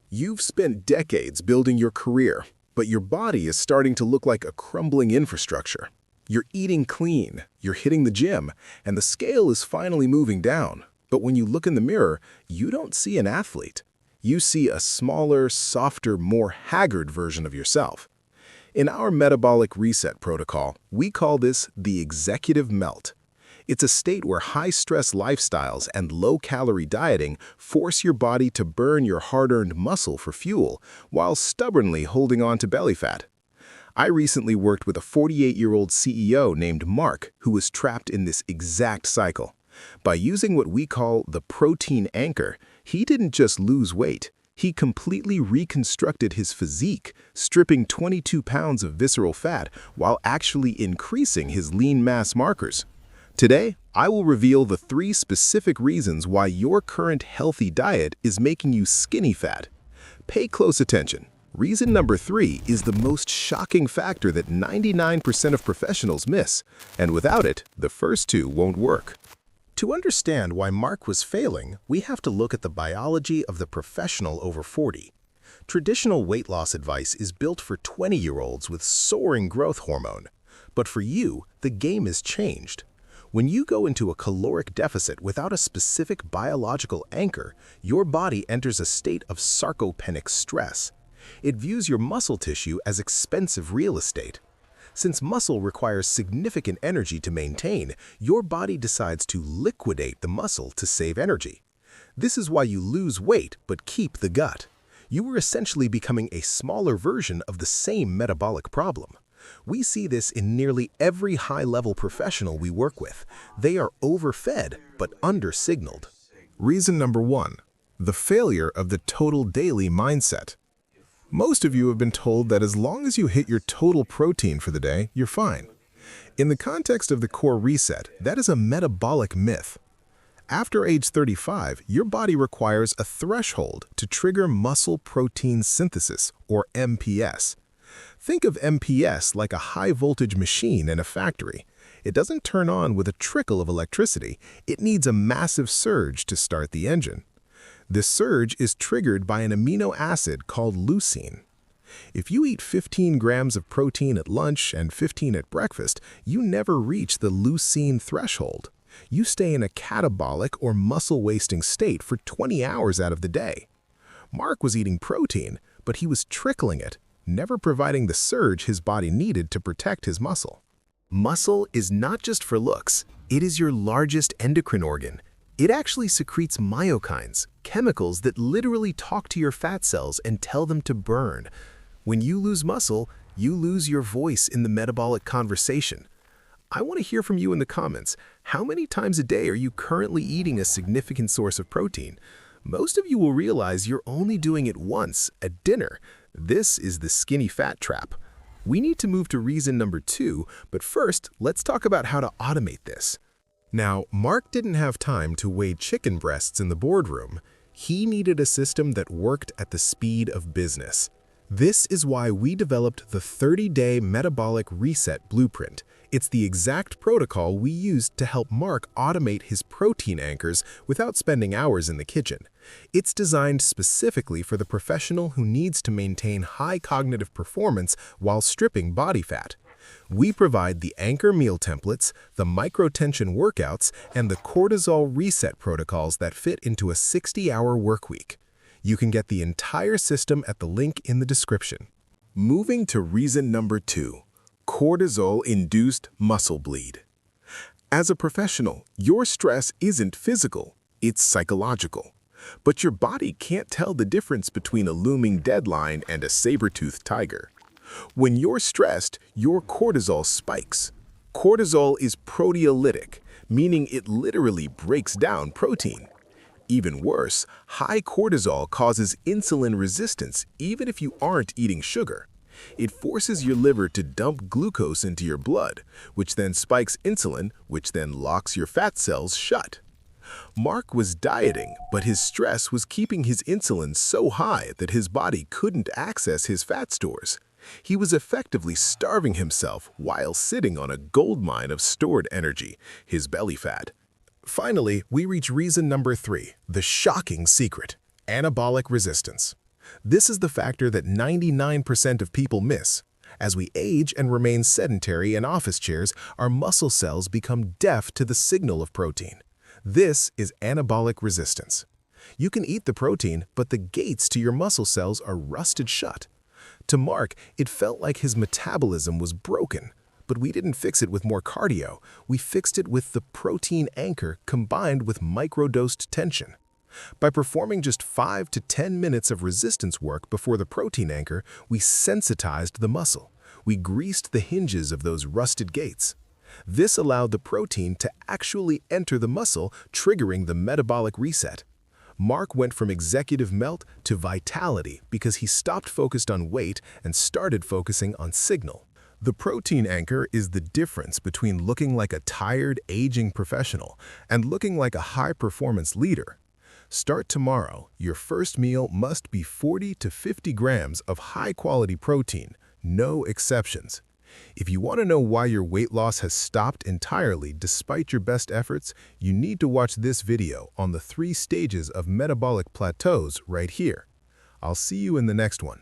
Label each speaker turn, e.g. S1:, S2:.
S1: You've spent decades building your career, but your body is starting to look like a crumbling infrastructure. You're eating clean, you're hitting the gym, and the scale is finally moving down. But when you look in the mirror, you don't see an athlete. You see a smaller, softer, more haggard version of yourself. In our metabolic reset protocol, we call this the executive melt. It's a state where high-stress lifestyles and low-calorie dieting force your body to burn your hard-earned muscle for fuel while stubbornly holding on to belly fat. I recently worked with a 48-year-old CEO named Mark who was trapped in this exact cycle. By using what we call the protein anchor, he didn't just lose weight. He completely reconstructed his physique, stripping 22 pounds of visceral fat while actually increasing his lean mass markers. Today, I will reveal the 3 specific reasons why your current healthy diet is making you skinny fat. Pay close attention. Reason number 3 is the most shocking factor that 99% of professionals miss, and without it, the first 2 won't work. To understand why Mark was failing, we have to look at the biology of the professional over 40. Traditional weight loss advice is built for 20-year-olds with soaring growth hormone. But for you, the game has changed. When you go into a caloric deficit without a specific biological anchor, your body enters a state of sarcopenic stress. It views your muscle tissue as expensive real estate. Since muscle requires significant energy to maintain, your body decides to liquidate the muscle to save energy. This is why you lose weight but keep the gut. You are essentially becoming a smaller version of the same metabolic problem. We see this in nearly every high-level professional we work with. They are overfed but under-signaled. Reason number 1, the failure of the total daily mindset. Most of you have been told that as long as you hit your total protein for the day, you're fine. In the context of the core reset, that is a metabolic myth. After age 35, your body requires a threshold to trigger muscle protein synthesis, or MPS. Think of MPS like a high-voltage machine in a factory. It doesn't turn on with a trickle of electricity. It needs a massive surge to start the engine. This surge is triggered by an amino acid called leucine. If you eat 15 grams of protein at lunch and 15 at breakfast, you never reach the leucine threshold. You stay in a catabolic or muscle-wasting state for 20 hours out of the day. Mark was eating protein, but he was trickling it, never providing the surge his body needed to protect his muscle. Muscle is not just for looks. It is your largest endocrine organ. It actually secretes myokines, chemicals that literally talk to your fat cells and tell them to burn. When you lose muscle, you lose your voice in the metabolic conversation. I want to hear from you in the comments. How many times a day are you currently eating a significant source of protein? Most of you will realize you're only doing it once, at dinner. This is the skinny fat trap. We need to move to reason number 2, but first, let's talk about how to automate this. Now, Mark didn't have time to weigh chicken breasts in the boardroom. He needed a system that worked at the speed of business. This is why we developed the 30-day Metabolic Reset Blueprint. It's the exact protocol we used to help Mark automate his protein anchors without spending hours in the kitchen. It's designed specifically for the professional who needs to maintain high cognitive performance while stripping body fat. We provide the anchor meal templates, the micro-tension workouts, and the cortisol reset protocols that fit into a 60-hour workweek. You can get the entire system at the link in the description. Moving to reason number 2, cortisol-induced muscle bleed. As a professional, your stress isn't physical, it's psychological. But your body can't tell the difference between a looming deadline and a saber-toothed tiger. When you're stressed, your cortisol spikes. Cortisol is proteolytic, meaning it literally breaks down protein. Even worse, high cortisol causes insulin resistance even if you aren't eating sugar. It forces your liver to dump glucose into your blood, which then spikes insulin, which then locks your fat cells shut. Mark was dieting, but his stress was keeping his insulin so high that his body couldn't access his fat stores. He was effectively starving himself while sitting on a goldmine of stored energy, his belly fat. Finally, we reach reason number 3, the shocking secret: anabolic resistance. This is the factor that 99% of people miss. As we age and remain sedentary in office chairs, our muscle cells become deaf to the signal of protein. This is anabolic resistance. You can eat the protein, but the gates to your muscle cells are rusted shut. To Mark, it felt like his metabolism was broken. But we didn't fix it with more cardio. We fixed it with the protein anchor combined with microdosed tension. By performing just 5 to 10 minutes of resistance work before the protein anchor, we sensitized the muscle. We greased the hinges of those rusted gates. This allowed the protein to actually enter the muscle, triggering the metabolic reset. Mark went from executive melt to vitality because he stopped focused on weight and started focusing on signal. The protein anchor is the difference between looking like a tired, aging professional and looking like a high-performance leader. Start tomorrow. Your first meal must be 40 to 50 grams of high-quality protein, no exceptions. If you want to know why your weight loss has stopped entirely despite your best efforts, you need to watch this video on the 3 stages of metabolic plateaus right here. I'll see you in the next one.